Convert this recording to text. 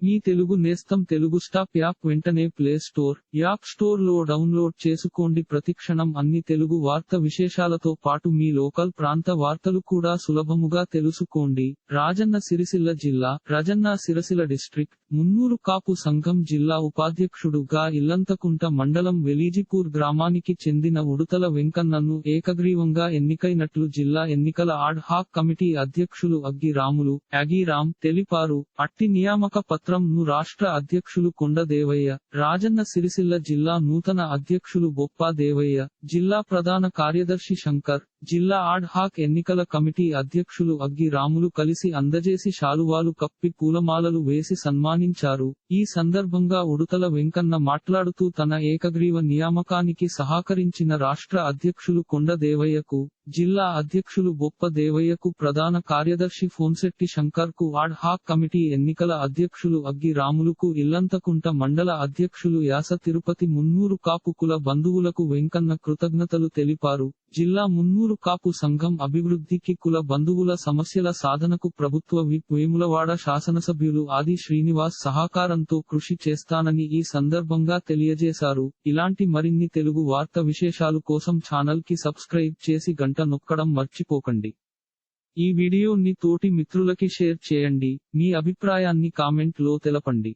మీ తెలుగు నేస్తం Telugu stop app వెంటనే play store, app store లో డౌన్లోడ్ చేసుకోండి. ప్రతిక్షణం అన్ని తెలుగు వార్త విశేషాలతో పాటు మీ లోకల్ ప్రాంత వార్తలు కూడా సులభముగా తెలుసుకోండి. రాజన్న సిరిసిల్ల జిల్లా రాజన్న సిరిసిల్ల డిస్ట్రిక్ట్ మున్నూరు కాపు సంఘం జిల్లా ఉపాధ్యక్షుడుగా ఇల్లంతకుంట మండలం వెలీజిపూర్ గ్రామానికి చెందిన ఉడుతల వెంకన్నను ఏకగ్రీవంగా ఎన్నికైనట్లు జిల్లా ఎన్నికల ఆడ్ హాక్ కమిటీ అధ్యక్షులు అగ్గి రాములు యాగిరామ్ తెలిపారు. అట్టి నియామక పత్రం ను రాష్ట్ర అధ్యక్షులు కొండ దేవయ్య, రాజన్న సిరిసిల్ల జిల్లా నూతన అధ్యక్షులు బొప్పా దేవయ్య, జిల్లా ప్రధాన కార్యదర్శి శంకర్, జిల్లా ఆడ్ హాక్ ఎన్నికల కమిటీ అధ్యక్షులు అగ్గి రాములు కలిసి అందజేసి శాలువాలు కప్పి పూలమాలలు వేసి సన్మానించారు. ఈ సందర్భంగా ఉడుతల వెంకన్న మాట్లాడుతూ తన ఏకగ్రీవ నియామకానికి సహకరించిన రాష్ట్ర అధ్యక్షులు కొండ దేవయ్యకు, జిల్లా అధ్యక్షులు బొప్ప దేవయ్యకు, ప్రధాన కార్యదర్శి ఫోన్సెట్టి శంకర్ కు, ఆడ్ హాక్ కమిటీ ఎన్నికల అధ్యక్షులు అగ్గి రాములుకు, ఇల్లంతకుంట మండల అధ్యక్షులు యాస తిరుపతి మున్నూరు కాపు కుల బంధువులకు వెంకన్న కృతజ్ఞతలు తెలిపారు. జిల్లా మున్నూరు కాపు సంఘం అభివృద్ధికి, కుల బంధువుల సమస్యల సాధనకు ప్రభుత్వ విప్ వేములవాడ శాసనసభ్యులు ఆది శ్రీనివాస్ సహకారంతో కృషి చేస్తానని ఈ సందర్భంగా తెలియజేశారు. ఇలాంటి మరిన్ని తెలుగు వార్త విశేషాలు కోసం ఛానల్ కి సబ్స్క్రైబ్ చేసి గంట నొక్కడం మర్చిపోకండి. ఈ వీడియోని తోటి మిత్రులకి షేర్ చేయండి. మీ అభిప్రాయాన్ని కామెంట్ లో తెలపండి.